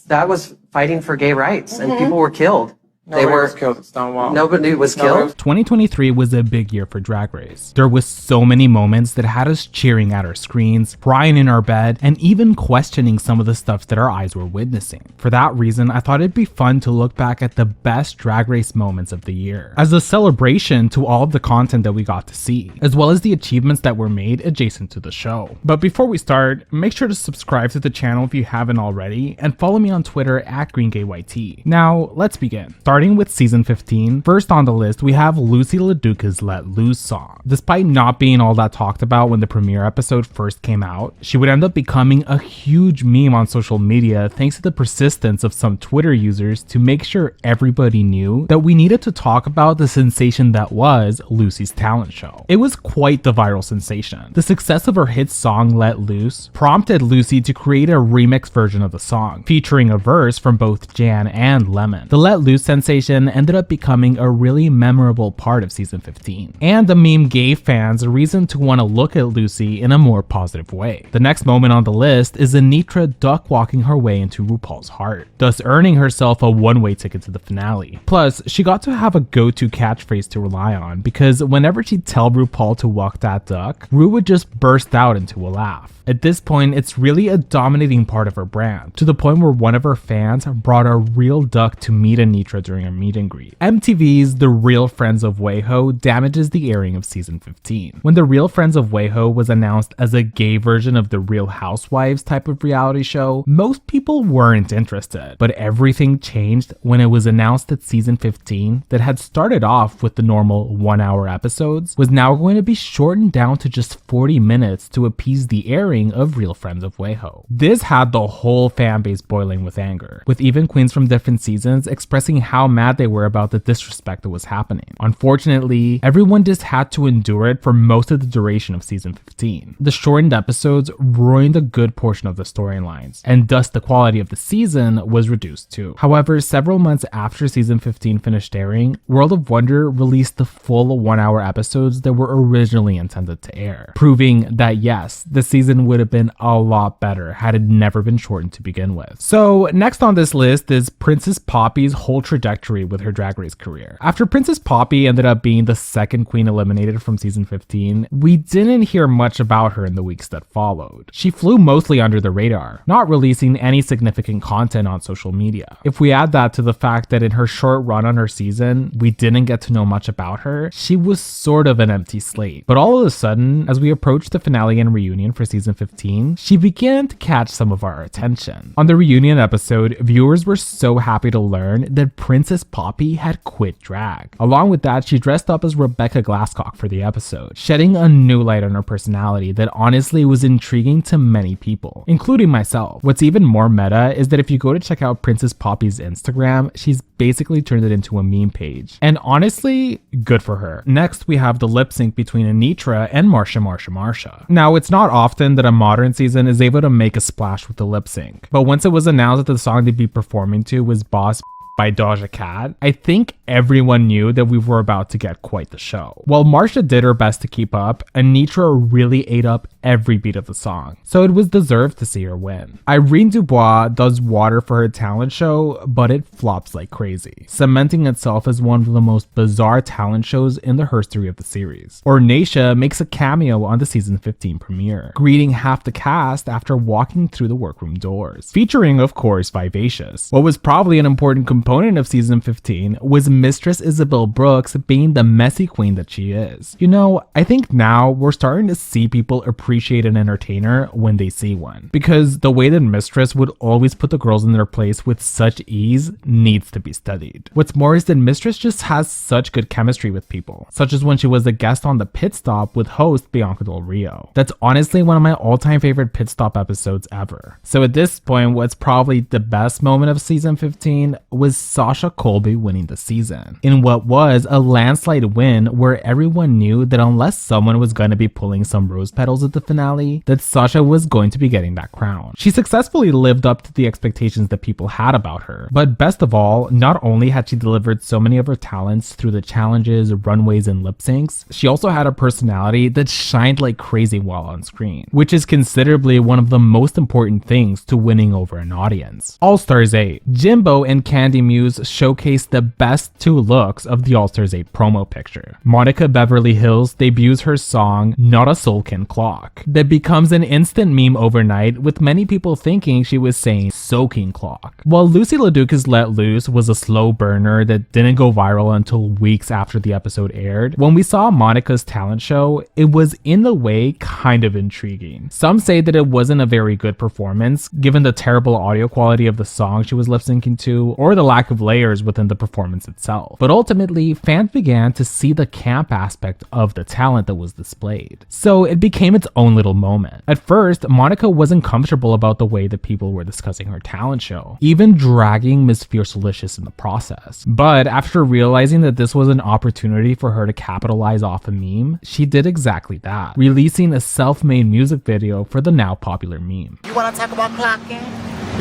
That was fighting for gay rights, and people were killed. Nobody was killed at Stonewall. Nobody was killed. 2023 was a big year for Drag Race. There was so many moments that had us cheering at our screens, crying in our bed, and even questioning some of the stuff that our eyes were witnessing. For that reason, I thought it'd be fun to look back at the best Drag Race moments of the year, as a celebration to all of the content that we got to see, as well as the achievements that were made adjacent to the show. But before we start, make sure to subscribe to the channel if you haven't already, and follow me on Twitter at GreenGayYT. Now, let's begin. Starting with season 15, first on the list we have Lucy LaDuca's Let Loose song. Despite not being all that talked about when the premiere episode first came out, she would end up becoming a huge meme on social media thanks to the persistence of some Twitter users to make sure everybody knew that we needed to talk about the sensation that was Lucy's talent show. It was quite the viral sensation. The success of her hit song Let Loose prompted Lucy to create a remix version of the song, featuring a verse from both Jan and Lemon. The Let Loose sensation ended up becoming a really memorable part of season 15, and the meme gave fans a reason to want to look at Lucy in a more positive way. The next moment on the list is Anitra duck walking her way into RuPaul's heart, thus earning herself a one-way ticket to the finale. Plus, she got to have a go-to catchphrase to rely on, because whenever she'd tell RuPaul to walk that duck, Ru would just burst out into a laugh. At this point, it's really a dominating part of her brand, to the point where one of her fans brought a real duck to meet Anitra during a meet and greet. MTV's The Real Friends of WeHo damages the airing of season 15. When The Real Friends of WeHo was announced as a gay version of the Real Housewives type of reality show, most people weren't interested. But everything changed when it was announced that season 15, that had started off with the normal 1-hour episodes, was now going to be shortened down to just 40 minutes to appease the airing of Real Friends of WeHo. This had the whole fan base boiling with anger, with even queens from different seasons expressing how mad they were about the disrespect that was happening. Unfortunately, everyone just had to endure it for most of the duration of season 15. The shortened episodes ruined a good portion of the storylines, and thus the quality of the season was reduced too. However, several months after season 15 finished airing, World of Wonder released the full 1-hour episodes that were originally intended to air, proving that yes, the season would have been a lot better had it never been shortened to begin with. So next on this list is Princess Poppy's whole trajectory with her Drag Race career. After Princess Poppy ended up being the second queen eliminated from season 15, we didn't hear much about her in the weeks that followed. She flew mostly under the radar, not releasing any significant content on social media. If we add that to the fact that in her short run on her season, we didn't get to know much about her, she was sort of an empty slate. But all of a sudden, as we approached the finale and reunion for season 15, she began to catch some of our attention. On the reunion episode, viewers were so happy to learn that Princess Poppy had quit drag. Along with that, she dressed up as Rebecca Glasscock for the episode, shedding a new light on her personality that honestly was intriguing to many people, including myself. What's even more meta is that if you go to check out Princess Poppy's Instagram, she's basically turned it into a meme page. And honestly, good for her. Next, we have the lip sync between Anitra and Marsha. Now, it's not often that a modern season is able to make a splash with the lip sync, but once it was announced that the song they'd be performing to was Boss by Doja Cat, I think everyone knew that we were about to get quite the show. While Marsha did her best to keep up, Anitra really ate up every beat of the song, so it was deserved to see her win. Irene Dubois does water for her talent show, but it flops like crazy, cementing itself as one of the most bizarre talent shows in the history of the series. Ornacia makes a cameo on the season 15 premiere, greeting half the cast after walking through the workroom doors, featuring of course Vivacious. What was probably an important component of season 15 was Mistress Isabel Brooks being the messy queen that she is. You know, I think now we're starting to see people appreciate an entertainer when they see one, because the way that Mistress would always put the girls in their place with such ease needs to be studied. What's more is that Mistress just has such good chemistry with people, such as when she was a guest on the Pit Stop with host Bianca Del Rio. That's honestly one of my all-time favorite Pit Stop episodes ever. So at this point, what's probably the best moment of season 15 was was Sasha Colby winning the season, in what was a landslide win where everyone knew that unless someone was going to be pulling some rose petals at the finale, that Sasha was going to be getting that crown. She successfully lived up to the expectations that people had about her, but best of all, not only had she delivered so many of her talents through the challenges, runways, and lip syncs, she also had a personality that shined like crazy while on screen, which is considerably one of the most important things to winning over an audience. All-Stars 8. Jimbo and Candy Muse showcased the best two looks of the All-Stars 8 promo picture. Monica Beverly Hills debuts her song Not a Soul Can Clock, that becomes an instant meme overnight, with many people thinking she was saying soaking clock. While Lucy LaDuca's Let Loose was a slow burner that didn't go viral until weeks after the episode aired, when we saw Monica's talent show, it was in a way kind of intriguing. Some say that it wasn't a very good performance, given the terrible audio quality of the song she was lip syncing to, or the lack of layers within the performance itself. But ultimately, fans began to see the camp aspect of the talent that was displayed. So it became its own little moment. At first, Monica wasn't comfortable about the way that people were discussing her talent show, even dragging Miss Fiercelicious in the process. But after realizing that this was an opportunity for her to capitalize off a meme, she did exactly that, releasing a self-made music video for the now popular meme. You wanna talk about clocking?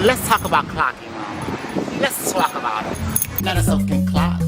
Let's talk about clocking. Let's talk about it. Not a soaking clock.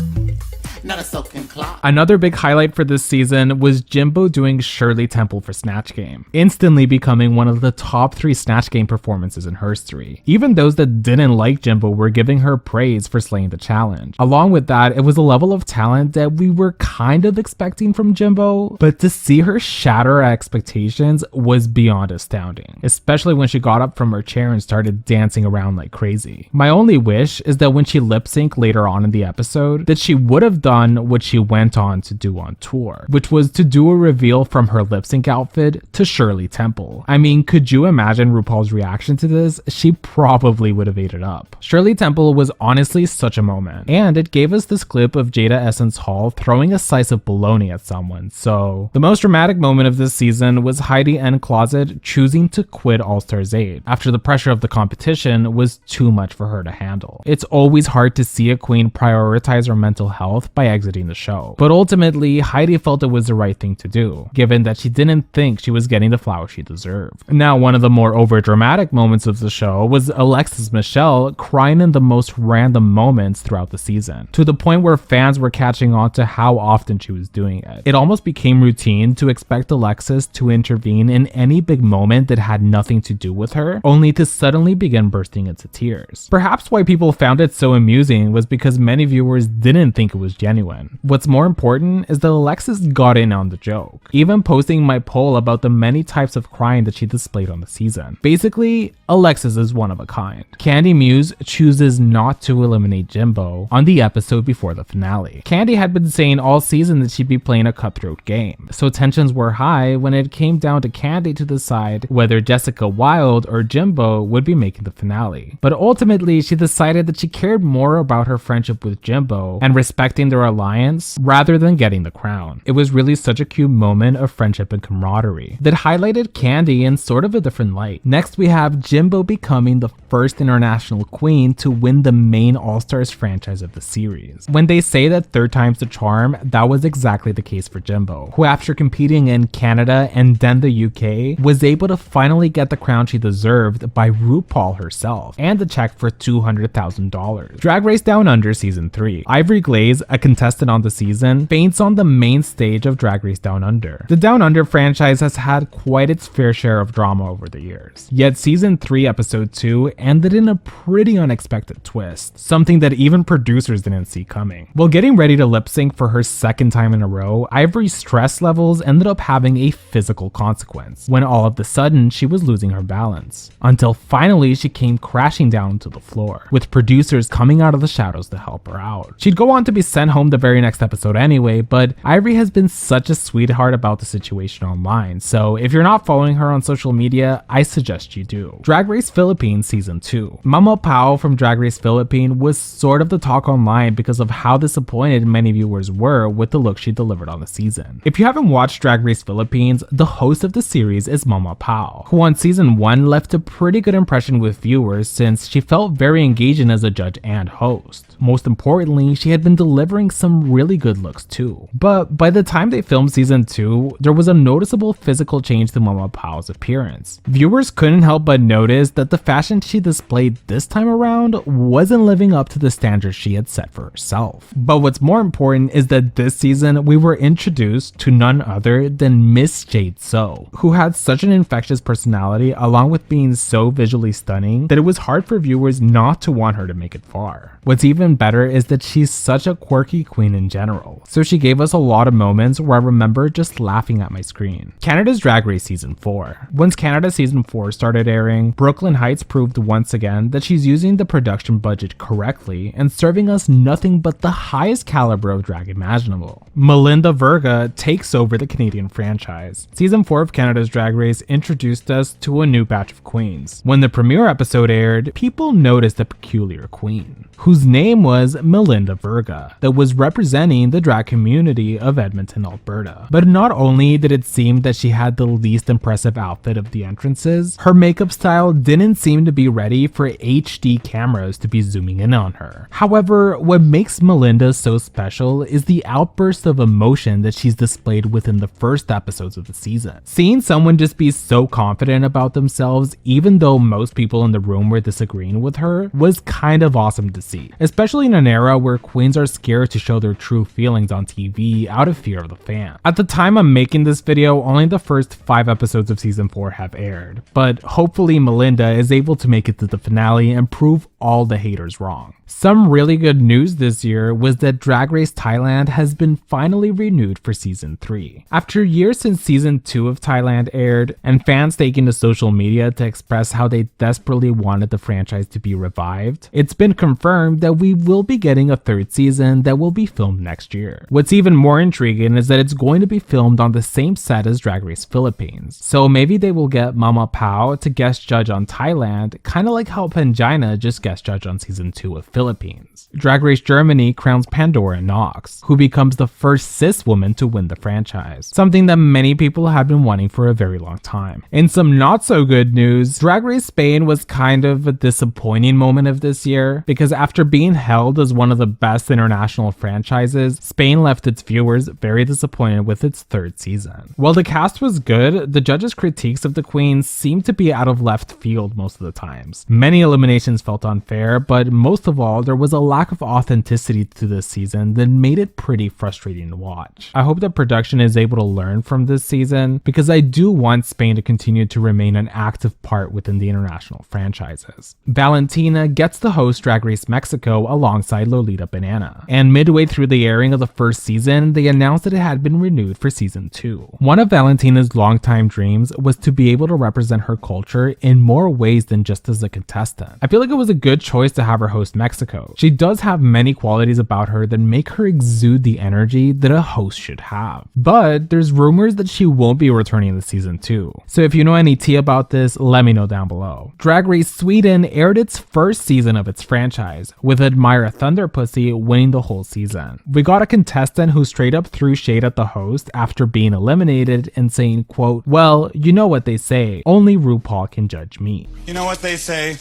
Not a soaking clock. Another big highlight for this season was Jimbo doing Shirley Temple for Snatch Game, instantly becoming one of the top 3 Snatch Game performances in history. Even those that didn't like Jimbo were giving her praise for slaying the challenge. Along with that, it was a level of talent that we were kind of expecting from Jimbo, but to see her shatter our expectations was beyond astounding, especially when she got up from her chair and started dancing around like crazy. My only wish is that when she lip synced later on in the episode, that she would have done what she went on to do on tour, which was to do a reveal from her lip sync outfit to Shirley Temple. I mean, could you imagine RuPaul's reaction to this? She probably would have ate it up. Shirley Temple was honestly such a moment, and it gave us this clip of Jada Essence Hall throwing a slice of bologna at someone. So the most dramatic moment of this season was Heidi N. Closet choosing to quit All-Stars 8 after the pressure of the competition was too much for her to handle. It's always hard to see a queen prioritize her mental health by exiting the show, but ultimately Heidi felt it was the right thing to do, given that she didn't think she was getting the flowers she deserved. Now, one of the more overdramatic moments of the show was Alexis Michelle crying in the most random moments throughout the season, to the point where fans were catching on to how often she was doing it. It almost became routine to expect Alexis to intervene in any big moment that had nothing to do with her, only to suddenly begin bursting into tears. Perhaps why people found it so amusing was because many viewers didn't think it was genuine. What's more important is that Alexis got in on the joke, even posting my poll about the many types of crying that she displayed on the season. Basically, Alexis is one of a kind. Candy Muse chooses not to eliminate Jimbo on the episode before the finale. Candy had been saying all season that she'd be playing a cutthroat game, so tensions were high when it came down to Candy to decide whether Jessica Wilde or Jimbo would be making the finale. But ultimately, she decided that she cared more about her friendship with Jimbo and respecting their alliance rather than getting the crown. It was really such a cute moment of friendship and camaraderie that highlighted Candy in sort of a different light. Next, we have Jimbo becoming the first international queen to win the main All-Stars franchise of the series. When they say that third time's the charm, that was exactly the case for Jimbo, who after competing in Canada and then the UK, was able to finally get the crown she deserved by RuPaul herself, and a check for $200,000. Drag Race Down Under Season 3. Ivory Glaze, a contestant on the season, faints on the main stage of Drag Race Down Under. The Down Under franchise has had quite its fair share of drama over the years, yet Season 3 Episode 2 ended in a pretty unexpected twist, something that even producers didn't see coming. While getting ready to lip sync for her second time in a row, Ivory's stress levels ended up having a physical consequence, when all of a sudden she was losing her balance, until finally she came crashing down to the floor, with producers coming out of the shadows to help her out. She'd go on to be sent home home the very next episode anyway, but Ivory has been such a sweetheart about the situation online, so if you're not following her on social media, I suggest you do. Drag Race Philippines Season 2. Mama Pao from Drag Race Philippines was sort of the talk online because of how disappointed many viewers were with the look she delivered on the season. If you haven't watched Drag Race Philippines, the host of the series is Mama Pao, who on Season 1 left a pretty good impression with viewers since she felt very engaging as a judge and host. Most importantly, she had been delivering some really good looks too. But by the time they filmed Season 2, there was a noticeable physical change to Mama Pao's appearance. Viewers couldn't help but notice that the fashion she displayed this time around wasn't living up to the standards she had set for herself. But what's more important is that this season we were introduced to none other than Miss Jade So, who had such an infectious personality along with being so visually stunning that it was hard for viewers not to want her to make it far. What's even better is that she's such a quirky queen in general, so she gave us a lot of moments where I remember just laughing at my screen. Canada's Drag Race Season 4. Once Canada Season 4 started airing, Brooklyn Heights proved once again that she's using the production budget correctly and serving us nothing but the highest caliber of drag imaginable. Melinda Verga takes over the Canadian franchise. Season 4 of Canada's Drag Race introduced us to a new batch of queens. When the premiere episode aired, people noticed a peculiar queen, whose name was Melinda Verga, that was representing the drag community of Edmonton, Alberta. But not only did it seem that she had the least impressive outfit of the entrances, her makeup style didn't seem to be ready for HD cameras to be zooming in on her. However, what makes Melinda so special is the outburst of emotion that she's displayed within the first episodes of the season. Seeing someone just be so confident about themselves, even though most people in the room were disagreeing with her, was kind of awesome to see, especially in an era where queens are scared to show their true feelings on TV out of fear of the fan. At the time I'm making this video, only the first 5 episodes of Season 4 have aired, but hopefully Melinda is able to make it to the finale and prove all the haters wrong. Some really good news this year was that Drag Race Thailand has been finally renewed for Season 3. After years since Season 2 of Thailand aired, and fans taking to social media to express how they desperately wanted the franchise to be revived, it's been confirmed that we will be getting a 3rd season that will be filmed next year. What's even more intriguing is that it's going to be filmed on the same set as Drag Race Philippines, so maybe they will get Mama Pao to guest judge on Thailand, kinda like how Pangina just guest judge on Season 2 of Philippines. Drag Race Germany crowns Pandora Knox, who becomes the first cis woman to win the franchise, something that many people have been wanting for a very long time. In some not so good news, Drag Race Spain was kind of a disappointing moment of this year, because after being held as one of the best international franchises, Spain left its viewers very disappointed with its 3rd season. While the cast was good, the judges' critiques of the queens seemed to be out of left field most of the times. Many eliminations felt unfair, but most of all, there was a lack of authenticity to this season that made it pretty frustrating to watch. I hope that production is able to learn from this season, because I do want Spain to continue to remain an active part within the international franchises. Valentina gets to host Drag Race Mexico alongside Lolita Banana, and midway through the airing of the 1st season, they announced that it had been renewed for Season 2. One of Valentina's longtime dreams was to be able to represent her culture in more ways than just as a contestant. I feel like it was a good choice to have her host Mexico. She does have many qualities about her that make her exude the energy that a host should have. But there's rumors that she won't be returning to Season 2. So if you know any tea about this, let me know down below. Drag Race Sweden aired its 1st season of its franchise, with Admira Thunderpussy winning the whole season. We got a contestant who straight up threw shade at the host after being eliminated and saying, quote, "Well, you know what they say, only RuPaul can judge me." You know what they say?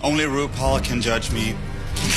Only RuPaul can judge me.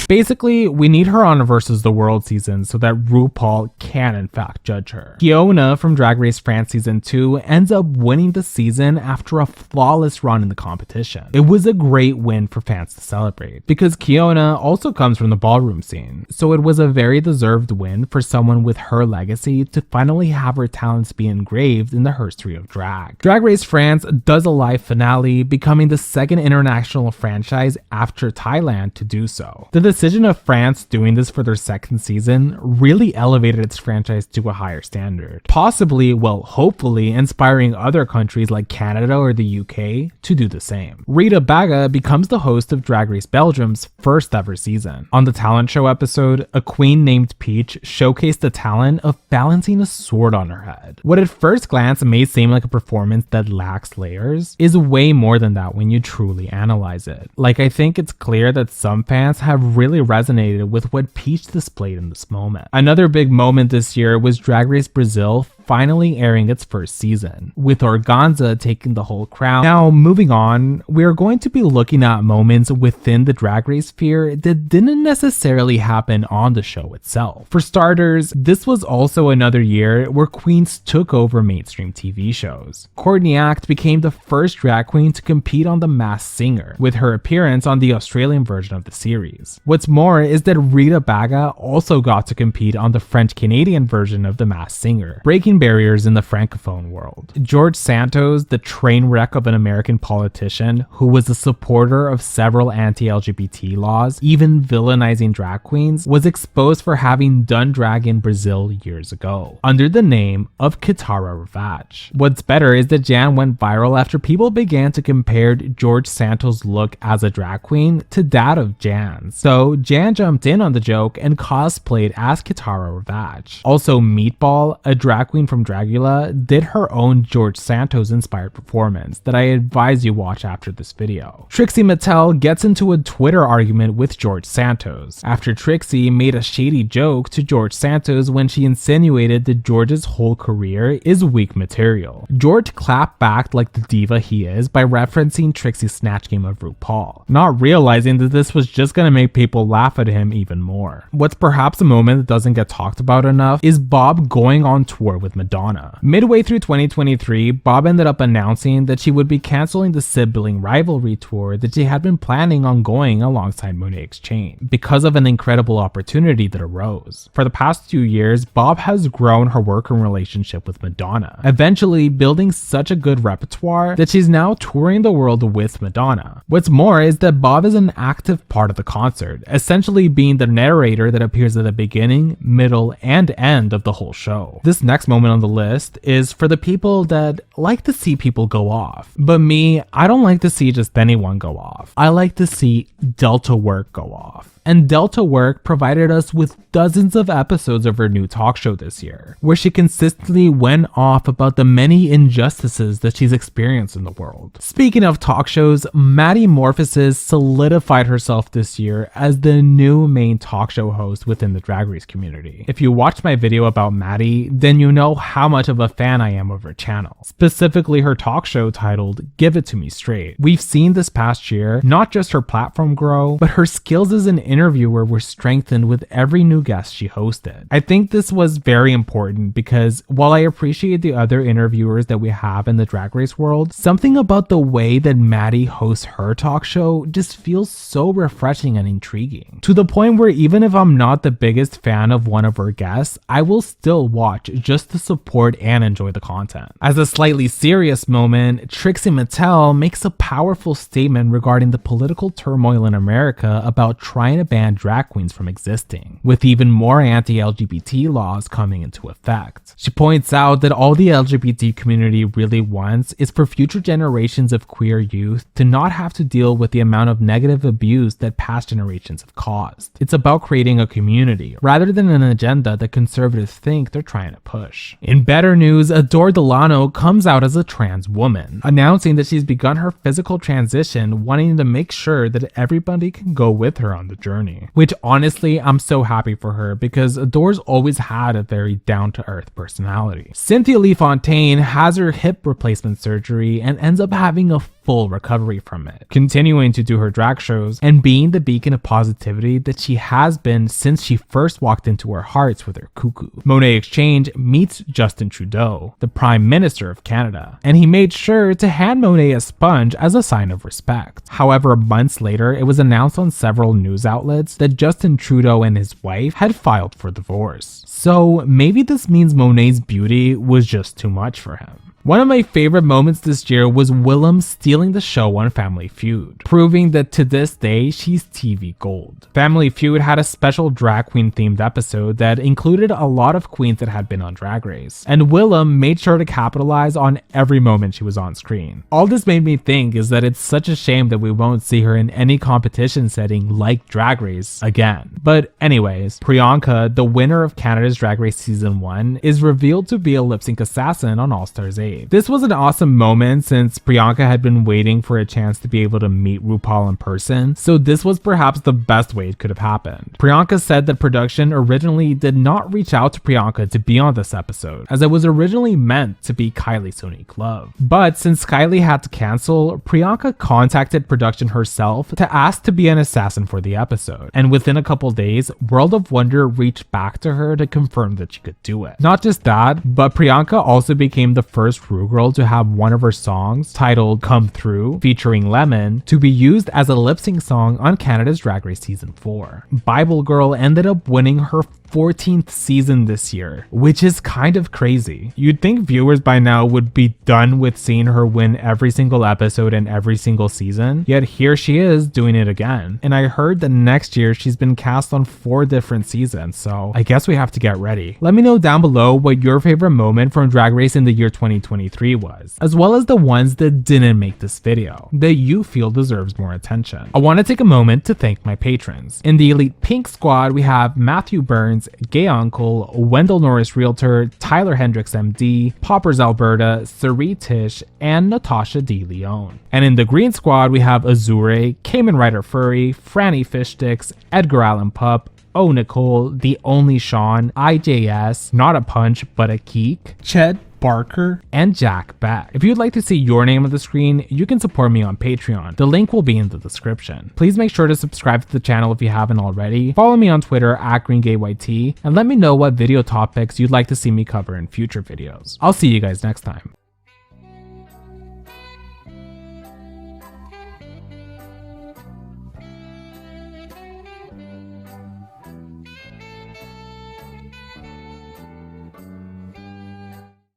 Basically, we need her on Versus the World season so that RuPaul can in fact judge her. Kiona from Drag Race France Season 2 ends up winning the season after a flawless run in the competition. It was a great win for fans to celebrate, because Kiona also comes from the ballroom scene, so it was a very deserved win for someone with her legacy to finally have her talents be engraved in the history of drag. Drag Race France does a live finale, becoming the 2nd international franchise after Thailand to do so. The decision of France doing this for their 2nd season really elevated its franchise to a higher standard. Possibly, well, hopefully, inspiring other countries like Canada or the UK to do the same. Rita Baga becomes the host of Drag Race Belgium's first ever season. On the talent show episode, a queen named Peach showcased the talent of balancing a sword on her head. What at first glance may seem like a performance that lacks layers is way more than that when you truly analyze it. Like, I think it's clear that some fans have really resonated with what Peach displayed in this moment. Another big moment this year was Drag Race Brazil finally airing its first season, with Organza taking the whole crown. Now, moving on, we are going to be looking at moments within the Drag Race sphere that didn't necessarily happen on the show itself. For starters, this was also another year where queens took over mainstream TV shows. Courtney Act became the first drag queen to compete on The Masked Singer, with her appearance on the Australian version of the series. What's more is that Rita Baga also got to compete on the French-Canadian version of The Masked Singer, breaking barriers in the francophone world. George Santos, the train wreck of an American politician who was a supporter of several anti-LGBT laws, even villainizing drag queens, was exposed for having done drag in Brazil years ago, under the name of Kitara Ravage. What's better is that Jan went viral after people began to compare George Santos' look as a drag queen to that of Jan's. So Jan jumped in on the joke and cosplayed as Kitara Ravage. Also, Meatball, a drag queen from Dragula, did her own George Santos inspired performance that I advise you watch after this video. Trixie Mattel gets into a Twitter argument with George Santos after Trixie made a shady joke to George Santos when she insinuated that George's whole career is weak material. George clapped back like the diva he is by referencing Trixie's snatch game of RuPaul, not realizing that this was just gonna make people laugh at him even more. What's perhaps a moment that doesn't get talked about enough is Bob going on tour with Madonna. Midway through 2023, Bob ended up announcing that she would be canceling the sibling rivalry tour that she had been planning on going alongside Monet Exchange because of an incredible opportunity that arose. For the past 2 years, Bob has grown her working relationship with Madonna, eventually building such a good repertoire that she's now touring the world with Madonna. What's more is that Bob is an active part of the concert, essentially being the narrator that appears at the beginning, middle, and end of the whole show. This next moment on the list is for the people that like to see people go off. But me, I don't like to see just anyone go off. I like to see Delta Work go off. And Delta Work provided us with dozens of episodes of her new talk show this year, where she consistently went off about the many injustices that she's experienced in the world. Speaking of talk shows, Maddie Morphosis solidified herself this year as the new main talk show host within the Drag Race community. If you watched my video about Maddie, then you know how much of a fan I am of her channel, specifically her talk show titled Give It To Me Straight. We've seen this past year, not just her platform grow, but her skills as an interviewer were strengthened with every new guest she hosted. I think this was very important because while I appreciate the other interviewers that we have in the Drag Race world, something about the way that Maddie hosts her talk show just feels so refreshing and intriguing, to the point where even if I'm not the biggest fan of one of her guests, I will still watch just to support and enjoy the content. As a slightly serious moment, Trixie Mattel makes a powerful statement regarding the political turmoil in America about trying to ban drag queens from existing, with even more anti-LGBT laws coming into effect. She points out that all the LGBT community really wants is for future generations of queer youth to not have to deal with the amount of negative abuse that past generations have caused. It's about creating a community, rather than an agenda that conservatives think they're trying to push. In better news, Adore Delano comes out as a trans woman, announcing that she's begun her physical transition, wanting to make sure that everybody can go with her on the journey. Which honestly, I'm so happy for her because Adore's always had a very down-to-earth personality. Cynthia Lee Fontaine has her hip replacement surgery and ends up having a full recovery from it, continuing to do her drag shows and being the beacon of positivity that she has been since she first walked into our hearts with her cuckoo. Monet Exchange meets Justin Trudeau, the Prime Minister of Canada, and he made sure to hand Monet a sponge as a sign of respect. However, months later, it was announced on several news outlets that Justin Trudeau and his wife had filed for divorce. So maybe this means Monet's beauty was just too much for him. One of my favorite moments this year was Willem stealing the show on Family Feud, proving that to this day she's TV gold. Family Feud had a special drag queen themed episode that included a lot of queens that had been on Drag Race, and Willem made sure to capitalize on every moment she was on screen. All this made me think is that it's such a shame that we won't see her in any competition setting like Drag Race again. But anyways, Priyanka, the winner of Canada's Drag Race Season 1, is revealed to be a lip sync assassin on All Stars 8. This was an awesome moment since Priyanka had been waiting for a chance to be able to meet RuPaul in person, so this was perhaps the best way it could have happened. Priyanka said that production originally did not reach out to Priyanka to be on this episode, as it was originally meant to be Kylie Sonique Love. But since Kylie had to cancel, Priyanka contacted production herself to ask to be an assassin for the episode, and within a couple days, World of Wonder reached back to her to confirm that she could do it. Not just that, but Priyanka also became the first Ru Girl to have one of her songs, titled Come Through, featuring Lemon, to be used as a lip sync song on Canada's Drag Race Season 4. Bible Girl ended up winning her 14th season this year, which is kind of crazy. You'd think viewers by now would be done with seeing her win every single episode and every single season, yet here she is doing it again. And I heard that next year she's been cast on 4 different seasons, so I guess we have to get ready. Let me know down below what your favorite moment from Drag Race in the year 2023 was, as well as the ones that didn't make this video, that you feel deserves more attention. I want to take a moment to thank my patrons. In the Elite Pink squad, we have Matthew Burns, Gay Uncle, Wendell Norris Realtor, Tyler Hendricks MD, Poppers Alberta, Sari Tish, and Natasha D. Leon. And in the green squad, we have Azure, Cayman Rider Furry, Franny Fishsticks, Edgar Allan Pup, Oh Nicole, The Only Sean, IJS, Not a Punch But a Keek, Ched Barker, and Jack Beck. If you'd like to see your name on the screen, you can support me on Patreon. The link will be in the description. Please make sure to subscribe to the channel if you haven't already. Follow me on Twitter at GreenGayYT, and let me know what video topics you'd like to see me cover in future videos. I'll see you guys next time.